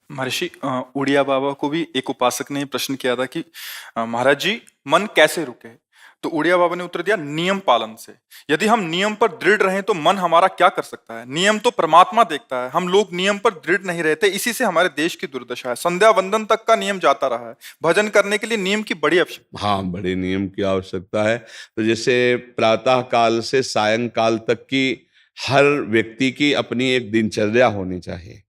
महर्षि उड़िया बाबा को भी एक उपासक ने प्रश्न किया था कि महाराज जी, मन कैसे रुके? तो उड़िया बाबा ने उत्तर दिया, नियम पालन से। यदि हम नियम पर दृढ़ रहें तो मन हमारा क्या कर सकता है? नियम तो परमात्मा देखता है। हम लोग नियम पर दृढ़ नहीं रहते, इसी से हमारे देश की दुर्दशा है। संध्या वंदन तक का नियम जाता रहा है। भजन करने के लिए नियम की बड़ी आवश्यकता। हाँ, बड़े नियम की आवश्यकता है। तो जैसे प्रातः काल से सायंकाल तक की हर व्यक्ति की अपनी एक दिनचर्या होनी चाहिए।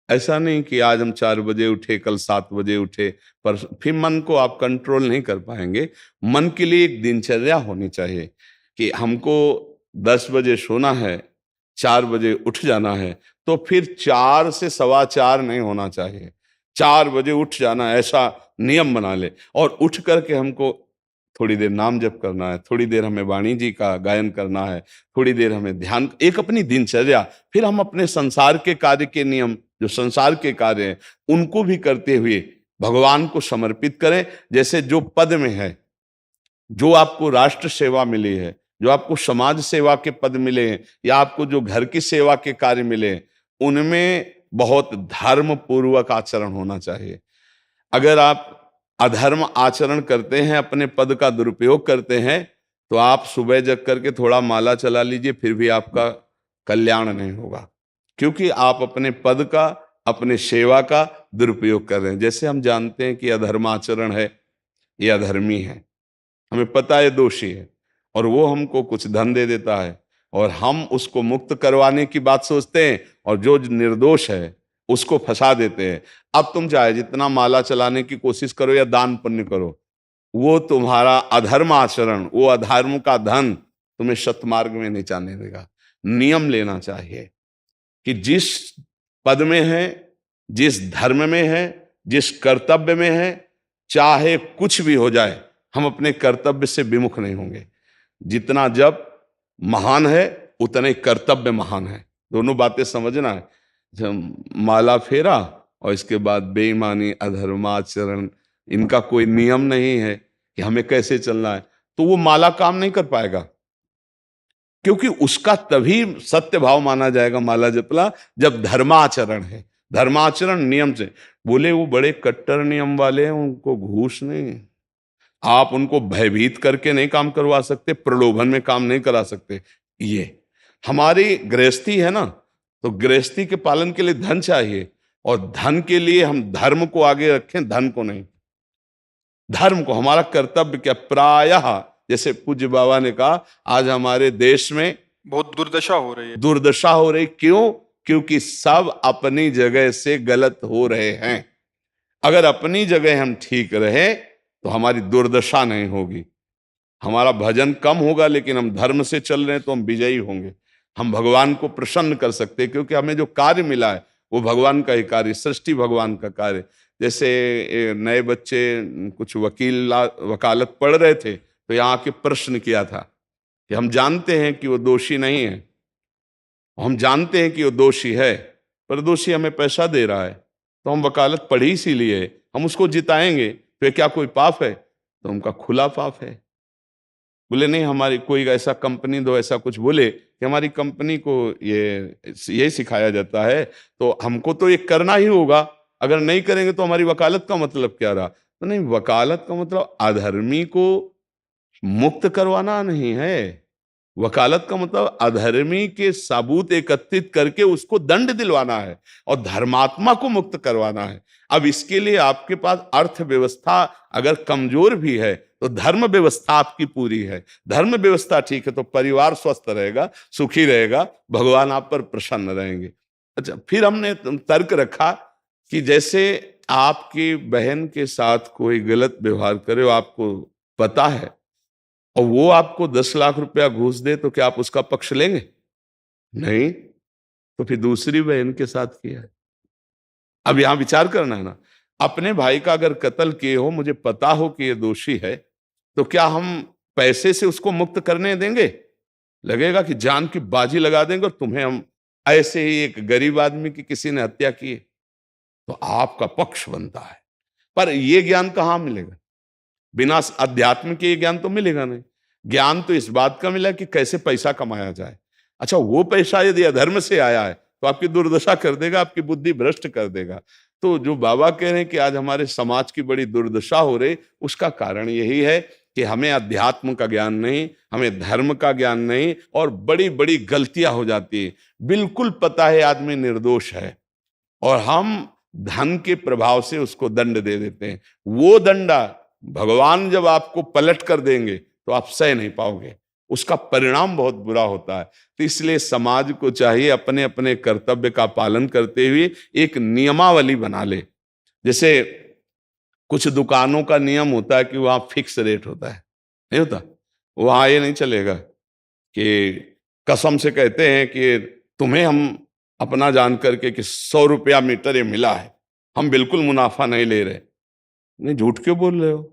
ऐसा नहीं कि आज हम 4 बजे उठे, कल 7 बजे उठे, पर फिर मन को आप कंट्रोल नहीं कर पाएंगे। मन के लिए एक दिनचर्या होनी चाहिए कि हमको 10 बजे सोना है, 4 बजे उठ जाना है। तो फिर 4 से 4:15 नहीं होना चाहिए, 4 बजे उठ जाना, ऐसा नियम बना ले। और उठ करके हमको थोड़ी देर नाम जप करना है, थोड़ी देर हमें वाणी जी का गायन करना है, थोड़ी देर हमें ध्यान, एक अपनी दिनचर्या। फिर हम अपने संसार के कार्य के नियम, जो संसार के कार्य हैं, उनको भी करते हुए भगवान को समर्पित करें। जैसे जो पद में है, जो आपको राष्ट्र सेवा मिली है, जो आपको समाज सेवा के पद मिले हैं, या आपको जो घर की सेवा के कार्य मिले हैं, उनमें बहुत धर्म पूर्वक आचरण होना चाहिए। अगर आप अधर्म आचरण करते हैं, अपने पद का दुरुपयोग करते हैं, तो आप सुबह जग करके थोड़ा माला चला लीजिए, फिर भी आपका कल्याण नहीं होगा, क्योंकि आप अपने पद का, अपने सेवा का दुरुपयोग कर रहे हैं। जैसे हम जानते हैं कि अधर्म आचरण है, ये अधर्मी है, हमें पता है दोषी है, और वो हमको कुछ धन दे देता है, और हम उसको मुक्त करवाने की बात सोचते हैं, और जो निर्दोष है उसको फंसा देते हैं। अब तुम चाहे जितना माला चलाने की कोशिश करो या दान पुण्य करो, वो तुम्हारा अधर्म आचरण, वो अधर्म का धन तुम्हें सतमार्ग में नहीं जाने देगा। नियम लेना चाहिए कि जिस पद में है, जिस धर्म में है, जिस कर्तव्य में है, चाहे कुछ भी हो जाए, हम अपने कर्तव्य से विमुख नहीं होंगे। जितना जप महान है, उतने कर्तव्य महान है। दोनों बातें समझना है। जब माला फेरा और इसके बाद बेईमानी, अधर्माचरण, इनका कोई नियम नहीं है कि हमें कैसे चलना है, तो वो माला काम नहीं कर पाएगा, क्योंकि उसका तभी सत्य भाव माना जाएगा माला जपला जब धर्माचरण है। धर्माचरण नियम से। बोले वो बड़े कट्टर नियम वाले हैं, उनको घूस नहीं, आप उनको भयभीत करके नहीं काम करवा सकते, प्रलोभन में काम नहीं करा सकते। ये हमारी गृहस्थी है ना, तो गृहस्थी के पालन के लिए धन चाहिए, और धन के लिए हम धर्म को आगे रखें, धन को नहीं। धर्म को, हमारा कर्तव्य क्या, प्रायः जैसे पूज्य बाबा ने कहा, आज हमारे देश में बहुत दुर्दशा हो रही है। दुर्दशा हो रही, क्यों? क्योंकि सब अपनी जगह से गलत हो रहे हैं। अगर अपनी जगह हम ठीक रहे तो हमारी दुर्दशा नहीं होगी, हमारा भजन कम होगा, लेकिन हम धर्म से चल रहे हैं तो हम विजयी होंगे। हम भगवान को प्रसन्न कर सकते हैं, क्योंकि हमें जो कार्य मिला है वो भगवान का ही कार्य, सृष्टि भगवान का कार्य। जैसे नए बच्चे कुछ वकालत पढ़ रहे थे, तो यहाँ के प्रश्न किया था कि हम जानते हैं कि वो दोषी नहीं है, हम जानते हैं कि वो दोषी है, पर दोषी हमें पैसा दे रहा है, तो हम वकालत पढ़ी इसीलिए, हम उसको जिताएंगे, तो क्या कोई पाप है? तो उनका खुला पाप है। बोले नहीं, हमारी कोई ऐसा कंपनी दो, ऐसा कुछ बोले कि हमारी कंपनी को ये सिखाया जाता है, तो हमको तो ये करना ही होगा, अगर नहीं करेंगे तो हमारी वकालत का मतलब क्या रहा? तो नहीं, वकालत का मतलब अधर्मी को मुक्त करवाना नहीं है। वकालत का मतलब अधर्मी के सबूत एकत्रित करके उसको दंड दिलवाना है, और धर्मात्मा को मुक्त करवाना है। अब इसके लिए आपके पास अर्थव्यवस्था अगर कमजोर भी है, तो धर्म व्यवस्था आपकी पूरी है। धर्म व्यवस्था ठीक है तो परिवार स्वस्थ रहेगा, सुखी रहेगा, भगवान आप पर प्रसन्न रहेंगे। अच्छा, फिर हमने तर्क रखा कि जैसे आपकी बहन के साथ कोई गलत व्यवहार करे, आपको पता है, और वो आपको 10 लाख रुपया घूस दे, तो क्या आप उसका पक्ष लेंगे? नहीं। तो फिर दूसरी बहन के साथ किया है। अब यहां विचार करना है ना, अपने भाई का अगर कत्ल किए हो, मुझे पता हो कि ये दोषी है, तो क्या हम पैसे से उसको मुक्त करने देंगे? लगेगा कि जान की बाजी लगा देंगे, और तुम्हें हम, ऐसे ही एक गरीब आदमी की किसी ने हत्या की है, तो आपका पक्ष बनता है। पर यह ज्ञान कहां मिलेगा? बिना अध्यात्म के ये ज्ञान तो मिलेगा नहीं। ज्ञान तो इस बात का मिला कि कैसे पैसा कमाया जाए। अच्छा, वो पैसा यदि अधर्म से आया है तो आपकी दुर्दशा कर देगा, आपकी बुद्धि भ्रष्ट कर देगा। तो जो बाबा कह रहे हैं कि आज हमारे समाज की बड़ी दुर्दशा हो रही, उसका कारण यही है कि हमें अध्यात्म का ज्ञान नहीं, हमें धर्म का ज्ञान नहीं, और बड़ी बड़ी गलतियां हो जाती है। बिल्कुल पता है आदमी निर्दोष है और हम धन के प्रभाव से उसको दंड दे देते हैं। वो दंडा भगवान जब आपको पलट कर देंगे तो आप सह नहीं पाओगे, उसका परिणाम बहुत बुरा होता है। तो इसलिए समाज को चाहिए अपने अपने कर्तव्य का पालन करते हुए एक नियमावली बना ले। जैसे कुछ दुकानों का नियम होता है कि वहां फिक्स रेट होता है, नहीं होता? वहां ये नहीं चलेगा कि कसम से कहते हैं कि तुम्हें हम अपना जान करके कि 100 रुपया मीटर ये मिला है, हम बिल्कुल मुनाफा नहीं ले रहे। नहीं, झूठ क्यों बोल रहे हो?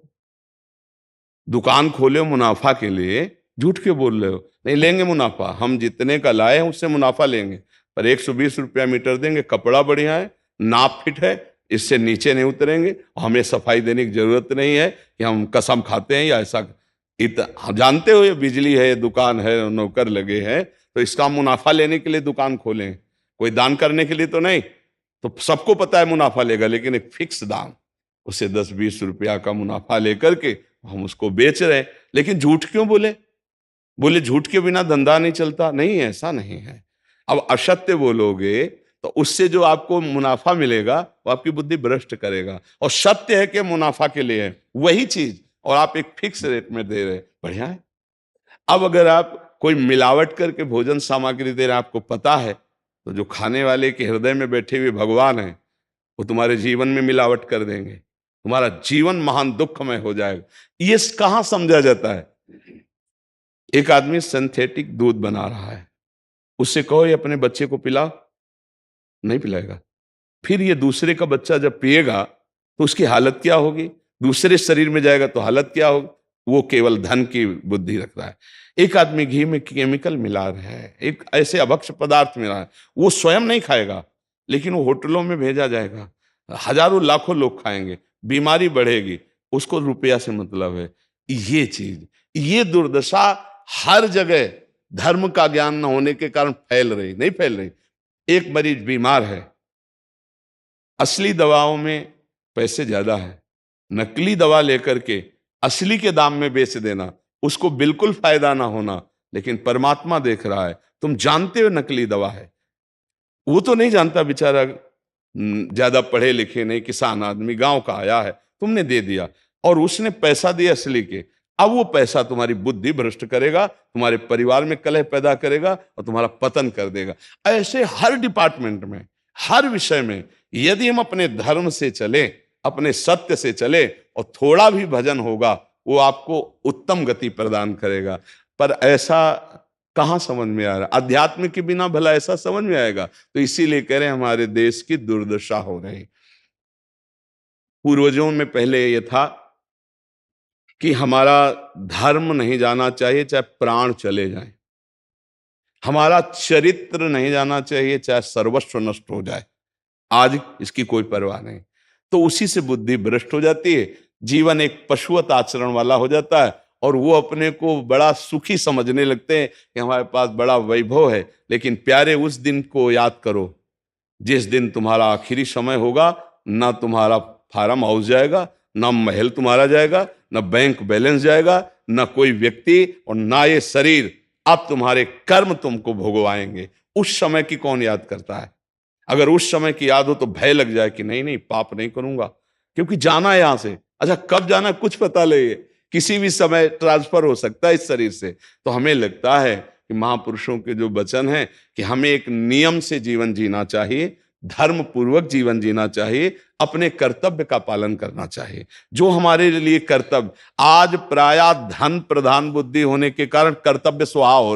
दुकान खोले हो मुनाफा के लिए, झूठ क्यों बोल रहे हो? नहीं लेंगे मुनाफा, हम जितने का लाए हैं उससे मुनाफा लेंगे, पर 120 रुपया मीटर देंगे, कपड़ा बढ़िया है, नाप फिट है, इससे नीचे नहीं उतरेंगे, हमें सफाई देने की जरूरत नहीं है कि हम कसम खाते हैं या ऐसा। हम जानते हो ये बिजली है, दुकान है, नौकर लगे हैं, तो इसका मुनाफा लेने के लिए दुकान खोलें, कोई दान करने के लिए तो नहीं। तो सबको पता है मुनाफा लेगा, लेकिन एक फिक्स दाम, उसे 10-20 रुपया का मुनाफा लेकर के हम उसको बेच रहे हैं। लेकिन झूठ क्यों बोले? बोले झूठ के बिना धंधा नहीं चलता। नहीं, ऐसा नहीं है। अब असत्य बोलोगे तो उससे जो आपको मुनाफा मिलेगा वो आपकी बुद्धि भ्रष्ट करेगा, और सत्य है कि मुनाफा के लिए है वही चीज, और आप एक फिक्स रेट में दे रहे, बढ़िया है। अब अगर आप कोई मिलावट करके भोजन सामग्री दे रहे हैं, आपको पता है, तो जो खाने वाले के हृदय में बैठे हुए भगवान हैं वो तुम्हारे जीवन में मिलावट कर देंगे, तुम्हारा जीवन महान दुखमय हो जाएगा। ये कहां समझा जाता है? एक आदमी सिंथेटिक दूध बना रहा है, उससे कहो ये अपने बच्चे को पिला, नहीं पिलाएगा। फिर ये दूसरे का बच्चा जब पिएगा तो उसकी हालत क्या होगी? दूसरे शरीर में जाएगा तो हालत क्या होगी? वो केवल धन की बुद्धि रख रहा है। एक आदमी घी में केमिकल मिला रहा है, एक ऐसे अभक्ष पदार्थ मिला है, वो स्वयं नहीं खाएगा, लेकिन वो होटलों में भेजा जाएगा, हजारों लाखों लोग खाएंगे, बीमारी बढ़ेगी, उसको रुपया से मतलब है। ये चीज, ये दुर्दशा हर जगह धर्म का ज्ञान न होने के कारण फैल रही, नहीं फैल रही। एक मरीज बीमार है, असली दवाओं में पैसे ज्यादा है, नकली दवा लेकर के असली के दाम में बेच देना, उसको बिल्कुल फायदा ना होना, लेकिन परमात्मा देख रहा है। तुम जानते हो नकली दवा है, वो तो नहीं जानता बेचारा, ज्यादा पढ़े लिखे नहीं, किसान आदमी गांव का आया है, तुमने दे दिया और उसने पैसा दिया असली के। अब वो पैसा तुम्हारी बुद्धि भ्रष्ट करेगा, तुम्हारे परिवार में कलह पैदा करेगा और तुम्हारा पतन कर देगा। ऐसे हर डिपार्टमेंट में, हर विषय में यदि हम अपने धर्म से चले, अपने सत्य से चले और थोड़ा भी भजन होगा, वो आपको उत्तम गति प्रदान करेगा। पर ऐसा कहां समझ में आ रहा? अध्यात्म के बिना भला ऐसा समझ में आएगा? तो इसीलिए कह रहे हैं हमारे देश की दुर्दशा हो रही। पूर्वजों में पहले यह था कि हमारा धर्म नहीं जाना चाहिए चाहे प्राण चले जाएं, हमारा चरित्र नहीं जाना चाहिए चाहे सर्वस्व नष्ट हो जाए। आज इसकी कोई परवाह नहीं, तो उसी से बुद्धि भ्रष्ट हो जाती है, जीवन एक पशुवत आचरण वाला हो जाता है, और वो अपने को बड़ा सुखी समझने लगते हैं कि हमारे पास बड़ा वैभव है। लेकिन प्यारे, उस दिन को याद करो जिस दिन तुम्हारा आखिरी समय होगा, ना तुम्हारा फार्म हाउस जाएगा, ना महल तुम्हारा जाएगा, ना बैंक बैलेंस जाएगा, ना कोई व्यक्ति, और ना ये शरीर। अब तुम्हारे कर्म तुमको भोगवाएंगे। उस समय की कौन याद करता है? अगर उस समय की याद हो तो भय लग जाए कि नहीं नहीं, पाप नहीं करूंगा, क्योंकि जाना है यहां से। अच्छा, कब जाना कुछ पता नहीं, किसी भी समय ट्रांसफर हो सकता है इस शरीर से। तो हमें लगता है कि महापुरुषों के जो वचन हैं कि हमें एक नियम से जीवन जीना चाहिए, धर्म पूर्वक जीवन जीना चाहिए, अपने कर्तव्य का पालन करना चाहिए। जो हमारे लिए कर्तव्य, आज प्रायः धन प्रधान बुद्धि होने के कारण कर्तव्य स्वाहा हो